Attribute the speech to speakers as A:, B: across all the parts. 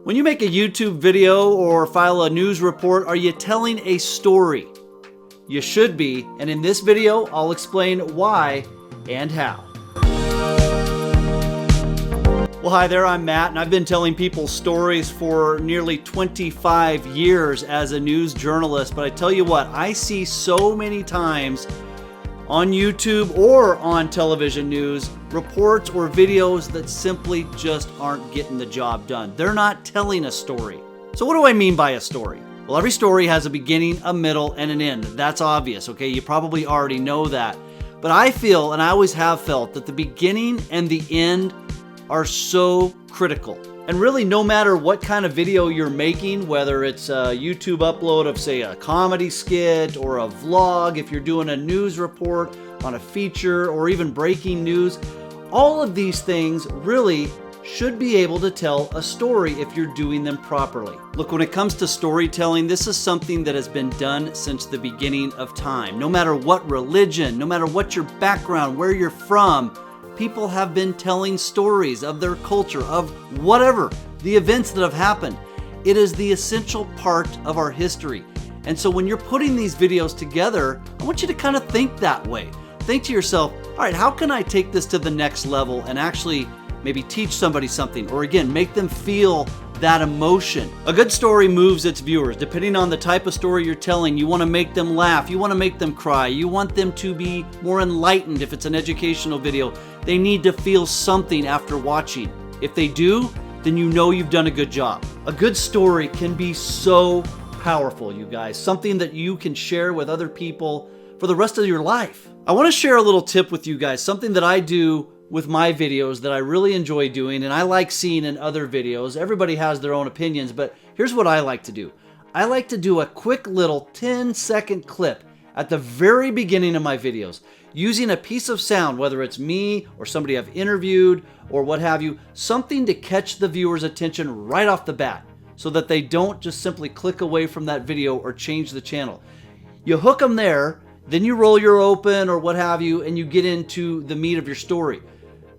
A: When you make a YouTube video or file a news report, are you telling a story? You should be, and in this video, I'll explain why and how. Well, hi there, I'm Matt, and I've been telling people stories for nearly 25 years as a news journalist, but I tell you what, I see so many times on YouTube or on television news, reports or videos that simply just aren't getting the job done. They're not telling a story. So what do I mean by a story? Well, every story has a beginning, a middle, and an end. That's obvious, okay? You probably already know that. But I feel, and I always have felt, that the beginning and the end are so critical. And really, no matter what kind of video you're making, whether it's a YouTube upload of, say, a comedy skit or a vlog, if you're doing a news report on a feature or even breaking news, all of these things really should be able to tell a story if you're doing them properly. Look, when it comes to storytelling, this is something that has been done since the beginning of time. No matter what religion, no matter what your background, where you're from, people have been telling stories of their culture, of whatever, the events that have happened. It is the essential part of our history. And so when you're putting these videos together, I want you to kind of think that way. Think to yourself, all right, how can I take this to the next level and actually maybe teach somebody something, or again, make them feel that emotion. A good story moves its viewers. Depending on the type of story you're telling, you want to make them laugh, you want to make them cry, you want them to be more enlightened. If it's an educational video, they need to feel something after watching. If they do, then you know you've done a good job. A good story can be so powerful, you guys. Something that you can share with other people for the rest of your life. I want to share a little tip with you guys, something that I do with my videos that I really enjoy doing and I like seeing in other videos. Everybody has their own opinions, but here's what I like to do. I like to do a quick little 10-second clip at the very beginning of my videos using a piece of sound, whether it's me or somebody I've interviewed or what have you, something to catch the viewer's attention right off the bat so that they don't just simply click away from that video or change the channel. You hook them there, then you roll your open or what have you, and you get into the meat of your story.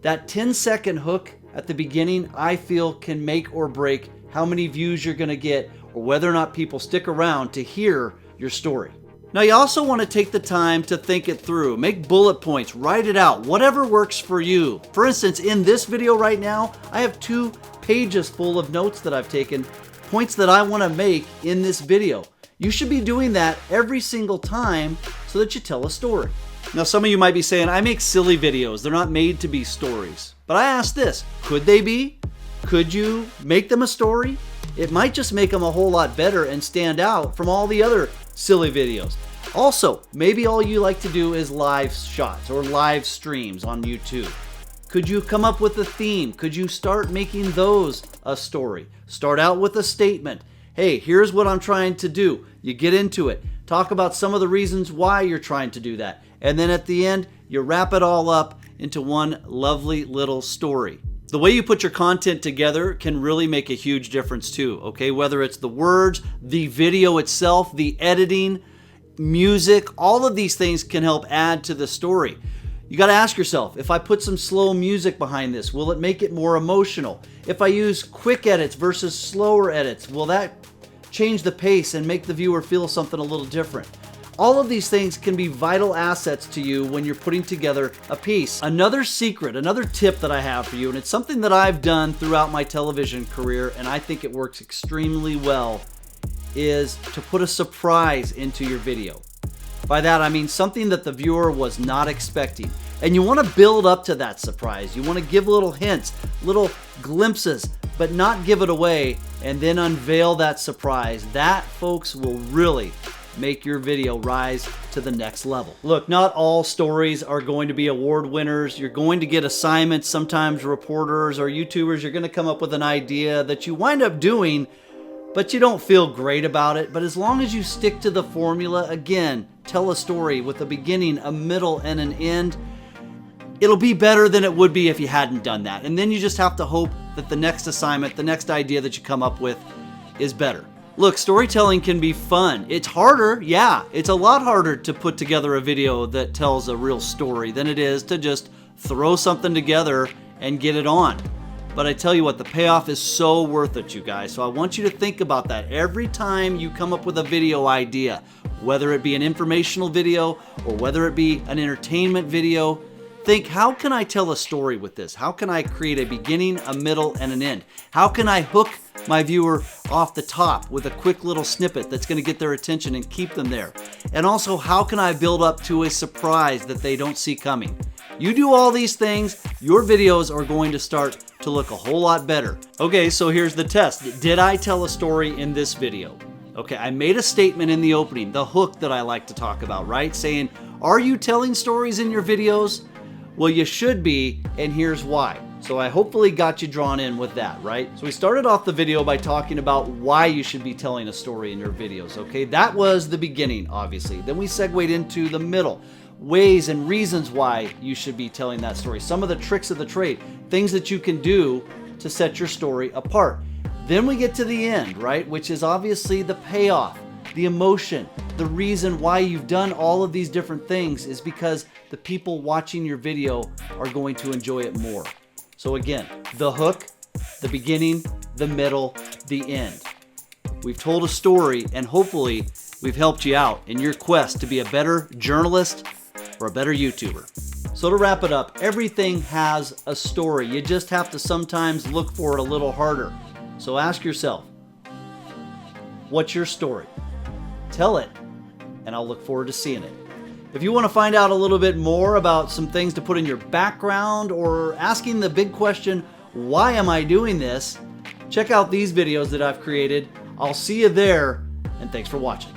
A: That 10-second hook at the beginning, I feel, can make or break how many views you're going to get or whether or not people stick around to hear your story. Now, you also want to take the time to think it through. Make bullet points, write it out, whatever works for you. For instance, in this video right now, I have 2 pages full of notes that I've taken, points that I want to make in this video. You should be doing that every single time so that you tell a story. Now, some of you might be saying, I make silly videos. They're not made to be stories. But I ask this, could they be? Could you make them a story? It might just make them a whole lot better and stand out from all the other silly videos. Also, maybe all you like to do is live shots or live streams on YouTube. Could you come up with a theme? Could you start making those a story? Start out with a statement. Hey, here's what I'm trying to do. You get into it. Talk about some of the reasons why you're trying to do that. And then at the end, you wrap it all up into one lovely little story. The way you put your content together can really make a huge difference too, okay? Whether it's the words, the video itself, the editing, music, all of these things can help add to the story. You got to ask yourself, if I put some slow music behind this, will it make it more emotional? If I use quick edits versus slower edits, will that change the pace and make the viewer feel something a little different? All of these things can be vital assets to you when you're putting together a piece. Another secret, another tip that I have for you, and it's something that I've done throughout my television career, and I think it works extremely well, is to put a surprise into your video. By that, I mean something that the viewer was not expecting. And you want to build up to that surprise. You want to give little hints, little glimpses, but not give it away, and then unveil that surprise. That, folks, will really make your video rise to the next level. Look, not all stories are going to be award winners. You're going to get assignments. Sometimes reporters or YouTubers, you're going to come up with an idea that you wind up doing, but you don't feel great about it. But as long as you stick to the formula, again, tell a story with a beginning, a middle, and an end, it'll be better than it would be if you hadn't done that. And then you just have to hope that the next assignment, the next idea that you come up with is better. Look, storytelling can be fun. It's harder, yeah. It's a lot harder to put together a video that tells a real story than it is to just throw something together and get it on. But I tell you what, the payoff is so worth it, you guys. So I want you to think about that every time you come up with a video idea, whether it be an informational video or whether it be an entertainment video. Think, how can I tell a story with this? How can I create a beginning, a middle, and an end? How can I hook my viewer off the top with a quick little snippet that's going to get their attention and keep them there? And also, how can I build up to a surprise that they don't see coming? You do all these things, your videos are going to start to look a whole lot better. Okay, so here's the test. Did I tell a story in this video? Okay, I made a statement in the opening, the hook that I like to talk about, right? Saying, are you telling stories in your videos? Well, you should be, and here's why. So I hopefully got you drawn in with that, right? So we started off the video by talking about why you should be telling a story in your videos, okay? That was the beginning, obviously. Then we segued into the middle, ways and reasons why you should be telling that story. Some of the tricks of the trade, things that you can do to set your story apart. Then we get to the end, right? Which is obviously the payoff, the emotion. The reason why you've done all of these different things is because the people watching your video are going to enjoy it more. So again, the hook, the beginning, the middle, the end. We've told a story, and hopefully we've helped you out in your quest to be a better journalist or a better YouTuber. So to wrap it up, everything has a story. You just have to sometimes look for it a little harder. So ask yourself, what's your story? Tell it, and I'll look forward to seeing it. If you want to find out a little bit more about some things to put in your background or asking the big question, why am I doing this? Check out these videos that I've created. I'll see you there, and thanks for watching.